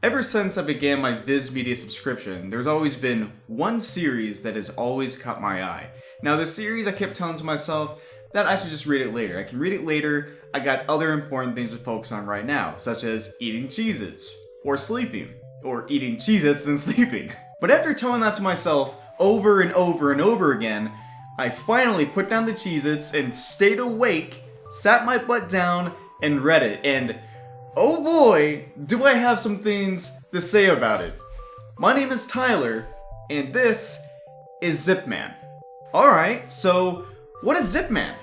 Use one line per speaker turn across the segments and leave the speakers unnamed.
Ever since I began my Viz Media subscription, there's always been one series that has always caught my eye. Now this series, I kept telling to myself that I should just read it later. I can read it later, I got other important things to focus on right now, such as eating Cheez-Its, or sleeping, or eating Cheez-Its then sleeping. But after telling that to myself over and over and over again, I finally put down the Cheez-Its and stayed awake, sat my butt down, and read it, and oh boy, do I have some things to say about it. My name is Tyler, and this is Zipman. Alright, so what is Zipman?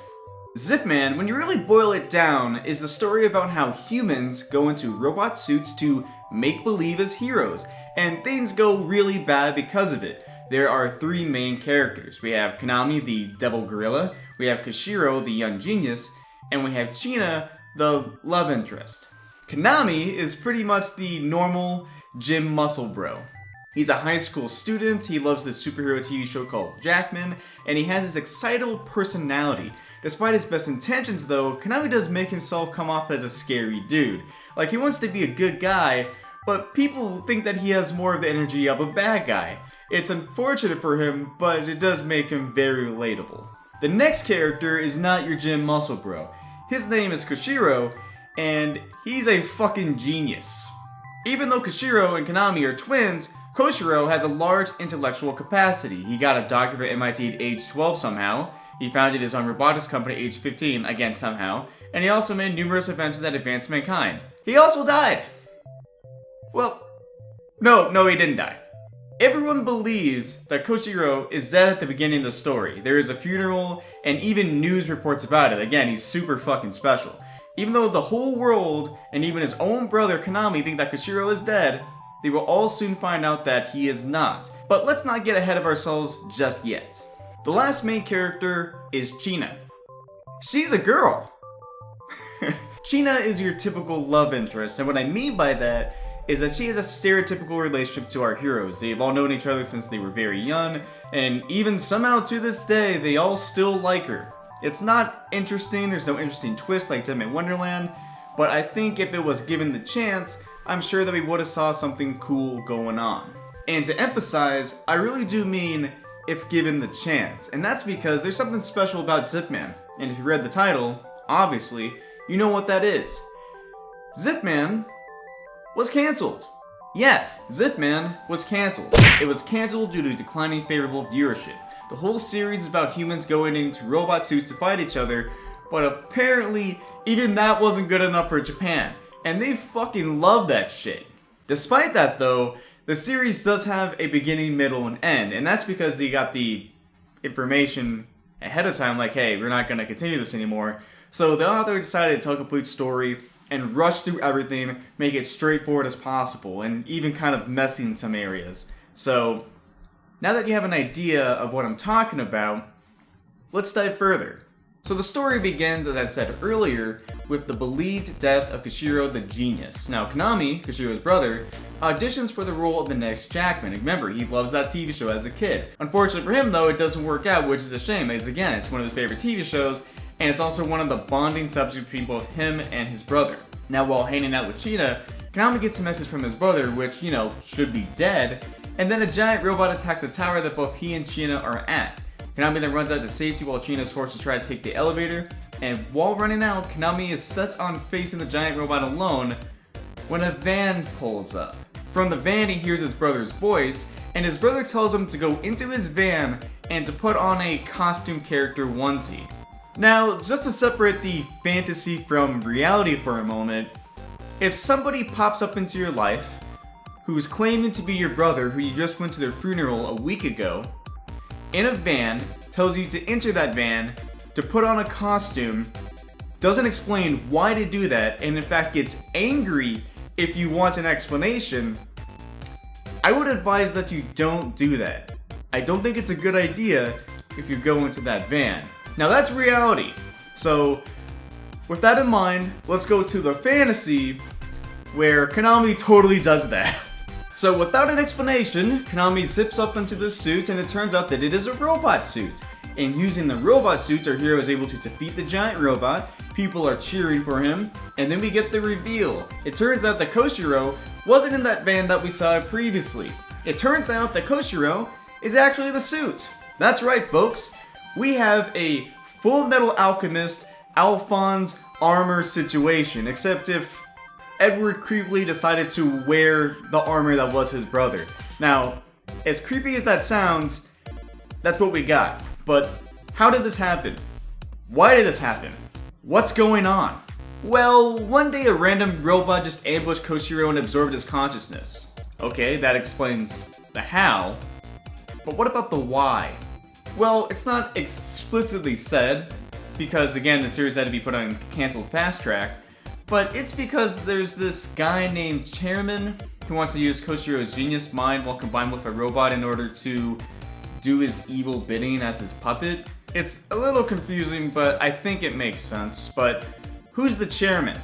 Zipman, when you really boil it down, is the story about how humans go into robot suits to make believe as heroes, and things go really bad because of it. There are three main characters. We have Konami, the devil gorilla, we have Koshiro, the young genius, and we have China, the love interest. Konami is pretty much the normal gym muscle bro. He's a high school student, he loves this superhero TV show called Jackman, and he has this excitable personality. Despite his best intentions though, Konami does make himself come off as a scary dude. Like he wants to be a good guy, but people think that he has more of the energy of a bad guy. It's unfortunate for him, but it does make him very relatable. The next character is not your gym muscle bro. His name is Koshiro, and he's a fucking genius. Even though Koshiro and Konami are twins, Koshiro has a large intellectual capacity. He got a doctorate at MIT at age 12 somehow, he founded his own robotics company at age 15, again somehow, and he also made numerous inventions that advanced mankind. He also died! Well, no, he didn't die. Everyone believes that Koshiro is dead at the beginning of the story. There is a funeral, and even news reports about it. Again, he's super fucking special. Even though the whole world, and even his own brother Konami think that Koshiro is dead, they will all soon find out that he is not. But let's not get ahead of ourselves just yet. The last main character is China. She's a girl! China is your typical love interest, and what I mean by that is that she has a stereotypical relationship to our heroes. They've all known each other since they were very young, and even somehow to this day, they all still like her. It's not interesting, there's no interesting twist like Dead in Wonderland, but I think if it was given the chance, I'm sure that we would have saw something cool going on. And to emphasize, I really do mean if given the chance, and that's because there's something special about Zipman, and if you read the title, obviously, you know what that is. Zipman was cancelled. Yes, Zipman was cancelled. It was cancelled due to declining favorable viewership. The whole series is about humans going into robot suits to fight each other, but apparently even that wasn't good enough for Japan, and they fucking love that shit. Despite that though, the series does have a beginning, middle, and end, and that's because they got the information ahead of time like, hey, we're not going to continue this anymore. So the author decided to tell a complete story and rush through everything, make it straightforward as possible, and even kind of messy in some areas. So now that you have an idea of what I'm talking about, let's dive further. So the story begins, as I said earlier, with the believed death of Koshiro the genius. Now Konami, Koshiro's brother, auditions for the role of the next Jackman. Remember, he loves that TV show as a kid. Unfortunately for him though, it doesn't work out, which is a shame, as again, it's one of his favorite TV shows, and it's also one of the bonding subjects between both him and his brother. Now while hanging out with China, Konami gets a message from his brother, which, you know, should be dead, and then a giant robot attacks the tower that both he and China are at. Konami then runs out to safety while China is forced to try to take the elevator, and while running out, Konami is set on facing the giant robot alone when a van pulls up. From the van he hears his brother's voice, and his brother tells him to go into his van and to put on a costume character onesie. Now, just to separate the fantasy from reality for a moment, if somebody pops up into your life who's claiming to be your brother who you just went to their funeral a week ago, in a van, tells you to enter that van, to put on a costume, doesn't explain why to do that, and in fact gets angry if you want an explanation, I would advise that you don't do that. I don't think it's a good idea if you go into that van. Now that's reality. So with that in mind, let's go to the fantasy where Konami totally does that. So without an explanation, Konami zips up into the suit and it turns out that it is a robot suit. And using the robot suit, our hero is able to defeat the giant robot, people are cheering for him, and then we get the reveal. It turns out that Koshiro wasn't in that van that we saw previously. It turns out that Koshiro is actually the suit. That's right, folks. We have a Full Metal Alchemist Alphonse armor situation, except if Edward creepily decided to wear the armor that was his brother. Now, as creepy as that sounds, that's what we got. But how did this happen? Why did this happen? What's going on? Well, one day a random robot just ambushed Koshiro and absorbed his consciousness. Okay, that explains the how. But what about the why? Well, it's not explicitly said, because again, the series had to be put on canceled fast track, but it's because there's this guy named Chairman who wants to use Koshiro's genius mind while combined with a robot in order to do his evil bidding as his puppet. It's a little confusing, but I think it makes sense. But who's the chairman?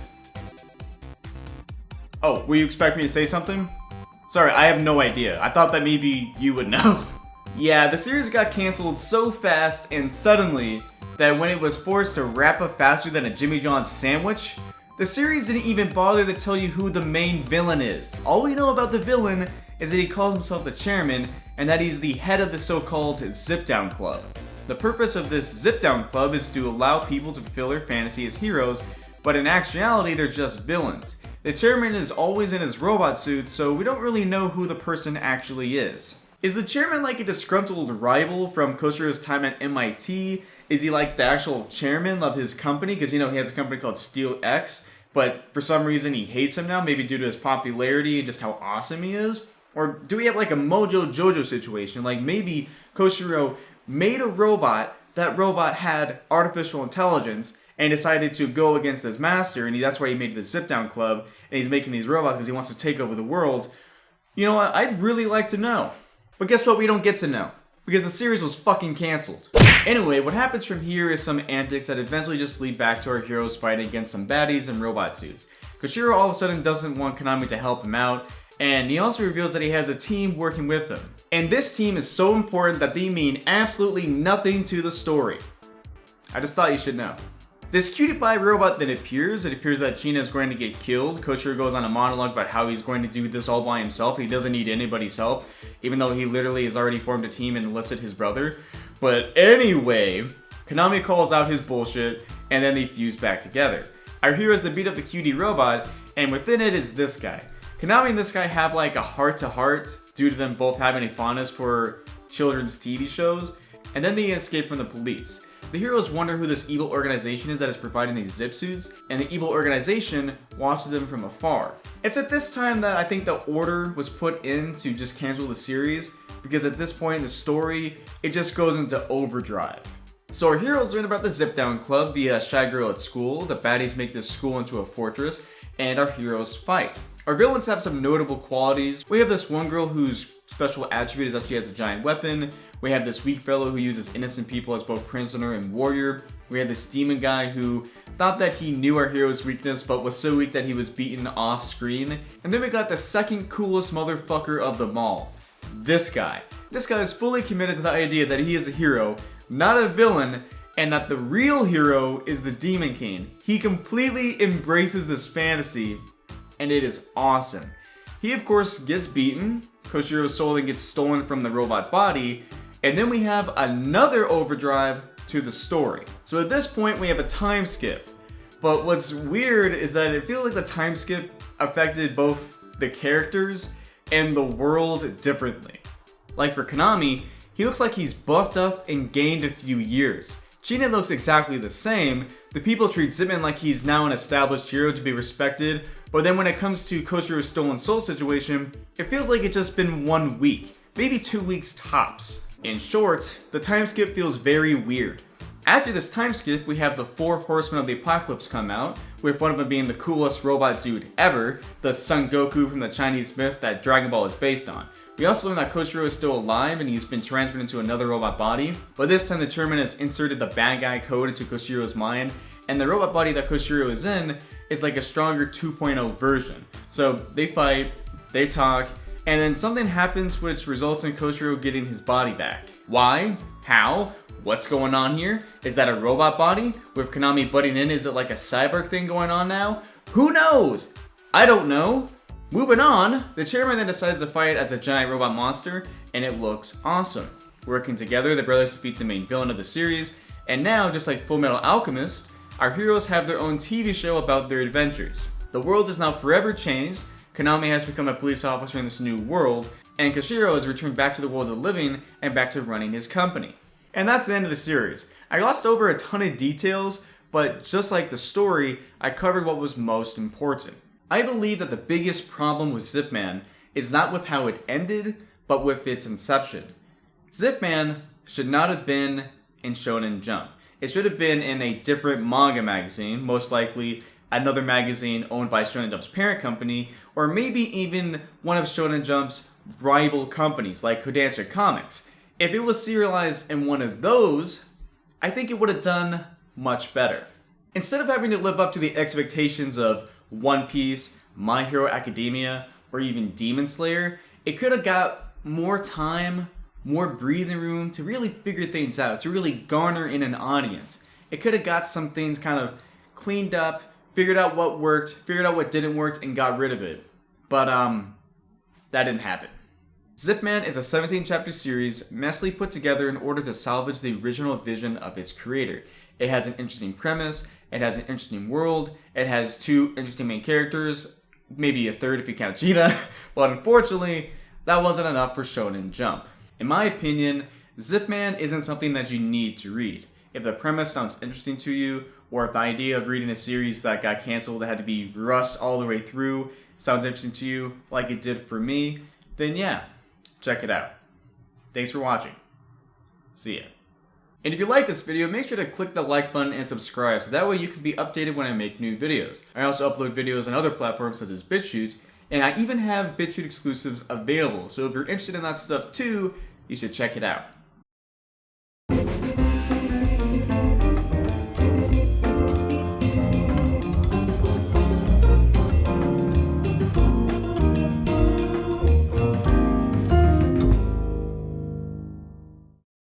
Oh, were you expecting me to say something? Sorry, I have no idea. I thought that maybe you would know. Yeah, the series got canceled so fast and suddenly that when it was forced to wrap up faster than a Jimmy John's sandwich, the series didn't even bother to tell you who the main villain is. All we know about the villain is that he calls himself the chairman and that he's the head of the so-called Zip Down Club. The purpose of this Zip Down Club is to allow people to fulfill their fantasy as heroes, but in actuality they're just villains. The chairman is always in his robot suit, so we don't really know who the person actually is. Is the chairman like a disgruntled rival from Koshiro's time at MIT? Is he like the actual chairman of his company? Because, you know, he has a company called Steel X, but for some reason he hates him now, maybe due to his popularity and just how awesome he is? Or do we have like a Mojo Jojo situation? Like maybe Koshiro made a robot, that robot had artificial intelligence, and decided to go against his master, and that's why he made the Zip Down Club, and he's making these robots because he wants to take over the world. You know what, I'd really like to know. But guess what, we don't get to know. Because the series was fucking cancelled. Anyway, what happens from here is some antics that eventually just lead back to our heroes fighting against some baddies in robot suits. Koshiro all of a sudden doesn't want Konami to help him out, and he also reveals that he has a team working with him. And this team is so important that they mean absolutely nothing to the story. I just thought you should know. This cutie pie robot that appears, it appears that China is going to get killed. Koshiro goes on a monologue about how he's going to do this all by himself. He doesn't need anybody's help, even though he literally has already formed a team and enlisted his brother. But anyway, Konami calls out his bullshit, and then they fuse back together. Our heroes then beat up the cutie robot, and within it is this guy. Konami and this guy have like a heart-to-heart due to them both having a fondness for children's TV shows, and then they escape from the police. The heroes wonder who this evil organization is that is providing these zip suits, and the evil organization watches them from afar. It's at this time that I think the order was put in to just cancel the series, because at this point in the story, it just goes into overdrive. So our heroes learn about the Zip Down Club via a shy girl at school, the baddies make this school into a fortress, and our heroes fight. Our villains have some notable qualities. We have this one girl whose special attribute is that she has a giant weapon. We have this weak fellow who uses innocent people as both prisoner and warrior. We have this demon guy who thought that he knew our hero's weakness but was so weak that he was beaten off screen. And then we got the second coolest motherfucker of them all. This guy. This guy is fully committed to the idea that he is a hero, not a villain, and that the real hero is the Demon King. He completely embraces this fantasy, and it is awesome. He of course gets beaten, Koshiro's soul then gets stolen from the robot body, and then we have another overdrive to the story. So at this point we have a time skip. But what's weird is that it feels like the time skip affected both the characters and the world differently. Like for Konami, he looks like he's buffed up and gained a few years. China looks exactly the same. The people treat Zipman like he's now an established hero to be respected, but then when it comes to Koshiro's stolen soul situation, it feels like it's just been 1 week, maybe 2 weeks tops. In short, the time skip feels very weird. After this time skip, we have the 4 Horsemen of the Apocalypse come out, with one of them being the coolest robot dude ever, the Son Goku from the Chinese myth that Dragon Ball is based on. We also learn that Koshiro is still alive and he's been transferred into another robot body, but this time the chairman has inserted the bad guy code into Koshiro's mind, and the robot body that Koshiro is in is like a stronger 2.0 version. So they fight, they talk, and then something happens which results in Koshiro getting his body back. Why? How? What's going on here? Is that a robot body? With Konami butting in, is it like a cyborg thing going on now? Who knows? I don't know. Moving on, the chairman then decides to fight as a giant robot monster, and it looks awesome. Working together, the brothers defeat the main villain of the series, and now, just like Fullmetal Alchemist, our heroes have their own TV show about their adventures. The world is now forever changed, Konami has become a police officer in this new world, and Koshiro has returned back to the world of the living and back to running his company. And that's the end of the series. I glossed over a ton of details, but just like the story, I covered what was most important. I believe that the biggest problem with Zipman is not with how it ended, but with its inception. Zipman should not have been in Shonen Jump. It should have been in a different manga magazine, most likely another magazine owned by Shonen Jump's parent company, or maybe even one of Shonen Jump's rival companies like Kodansha Comics. If it was serialized in one of those, I think it would have done much better. Instead of having to live up to the expectations of One Piece, My Hero Academia, or even Demon Slayer, it could have got more time, more breathing room to really figure things out, to really garner in an audience. It could have got some things kind of cleaned up, figured out what worked, figured out what didn't work, and got rid of it. But, that didn't happen. Zipman is a 17-chapter series messily put together in order to salvage the original vision of its creator. It has an interesting premise, it has an interesting world, it has two interesting main characters, maybe a third if you count Gina, but unfortunately, that wasn't enough for Shonen Jump. In my opinion, Zipman isn't something that you need to read. If the premise sounds interesting to you, or if the idea of reading a series that got canceled that had to be rushed all the way through sounds interesting to you, like it did for me, then yeah, check it out. Thanks for watching. See ya. And if you like this video, make sure to click the like button and subscribe so that way you can be updated when I make new videos. I also upload videos on other platforms such as BitChute, and I even have BitChute exclusives available, so if you're interested in that stuff too, you should check it out.